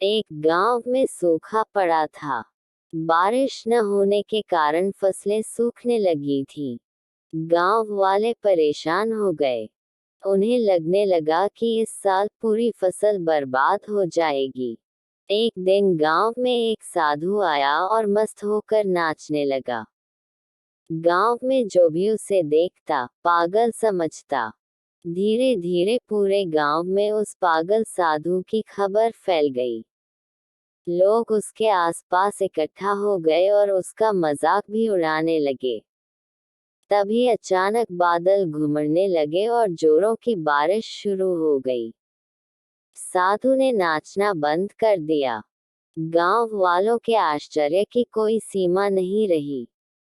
एक गांव में सूखा पड़ा था। बारिश न होने के कारण फसलें सूखने लगी थी। गांव वाले परेशान हो गए। उन्हें लगने लगा कि इस साल पूरी फसल बर्बाद हो जाएगी। एक दिन गांव में एक साधु आया और मस्त होकर नाचने लगा। गांव में जो भी उसे देखता पागल समझता। धीरे धीरे पूरे गांव में उस पागल साधु की खबर फैल गई। लोग उसके आसपास इकट्ठा हो गए और उसका मजाक भी उड़ाने लगे। तभी अचानक बादल घुमड़ने लगे और जोरों की बारिश शुरू हो गई। साधु ने नाचना बंद कर दिया। गांव वालों के आश्चर्य की कोई सीमा नहीं रही।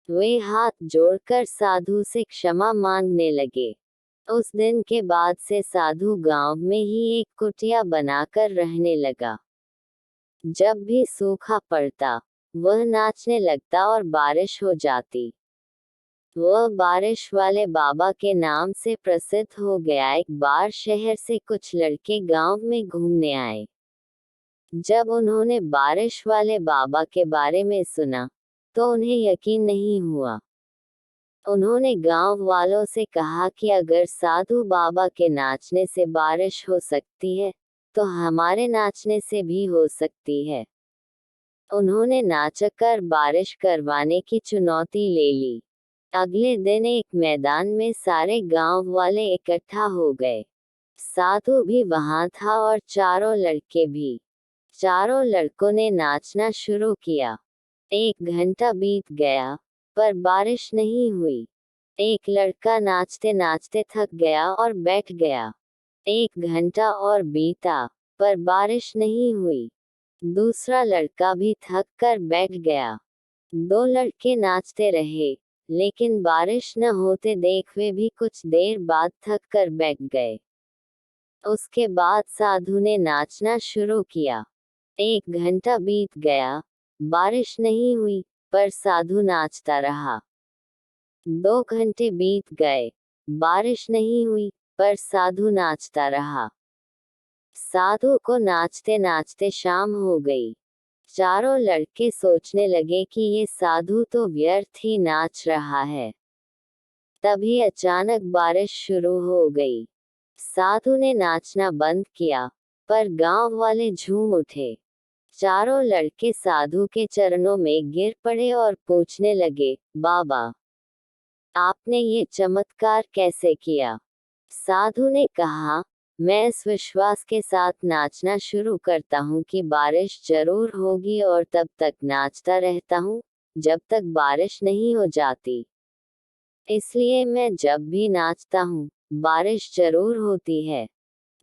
वे हाथ जोड़कर साधु से क्षमा मांगने लगे। उस दिन के बाद से साधु गांव में ही एक कुटिया बनाकर रहने लगा। जब भी सूखा पड़ता वह नाचने लगता और बारिश हो जाती। वह बारिश वाले बाबा के नाम से प्रसिद्ध हो गया। एक बार शहर से कुछ लड़के गांव में घूमने आए। जब उन्होंने बारिश वाले बाबा के बारे में सुना तो उन्हें यकीन नहीं हुआ। उन्होंने गांव वालों से कहा कि अगर साधु बाबा के नाचने से बारिश हो सकती है तो हमारे नाचने से भी हो सकती है। उन्होंने नाचकर बारिश करवाने की चुनौती ले ली। अगले दिन एक मैदान में सारे गांव वाले इकट्ठा हो गए। साधु भी वहां था और चारों लड़के भी। चारों लड़कों ने नाचना शुरू किया। 1 घंटा बीत गया पर बारिश नहीं हुई। एक लड़का नाचते नाचते थक गया और बैठ गया। 1 घंटा और बीता पर बारिश नहीं हुई। दूसरा लड़का भी थक कर बैठ गया। 2 लड़के नाचते रहे लेकिन बारिश न होते देख वे भी कुछ देर बाद थक कर बैठ गए। उसके बाद साधु ने नाचना शुरू किया। 1 घंटा बीत गया, बारिश नहीं हुई पर साधु नाचता रहा। 2 घंटे बीत गए, बारिश नहीं हुई पर साधु नाचता रहा। साधु को नाचते नाचते शाम हो गई। चारों लड़के सोचने लगे कि ये साधु तो व्यर्थ ही नाच रहा है। तभी अचानक बारिश शुरू हो गई। साधु ने नाचना बंद किया पर गांव वाले झूम उठे। चारों लड़के साधु के चरणों में गिर पड़े और पूछने लगे, बाबा, आपने ये चमत्कार कैसे किया? साधु ने कहा, मैं इस विश्वास के साथ नाचना शुरू करता हूँ कि बारिश जरूर होगी और तब तक नाचता रहता हूँ जब तक बारिश नहीं हो जाती। इसलिए मैं जब भी नाचता हूँ बारिश जरूर होती है।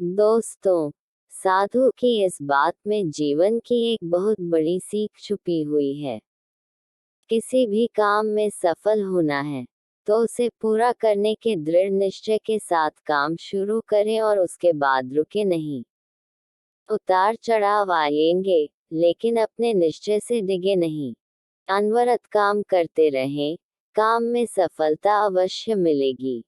दोस्तों, साधु की इस बात में जीवन की एक बहुत बड़ी सीख छुपी हुई है। किसी भी काम में सफल होना है तो उसे पूरा करने के दृढ़ निश्चय के साथ काम शुरू करें और उसके बाद रुके नहीं। उतार चढ़ाव आएंगे लेकिन अपने निश्चय से डिगे नहीं। अनवरत काम करते रहें, काम में सफलता अवश्य मिलेगी।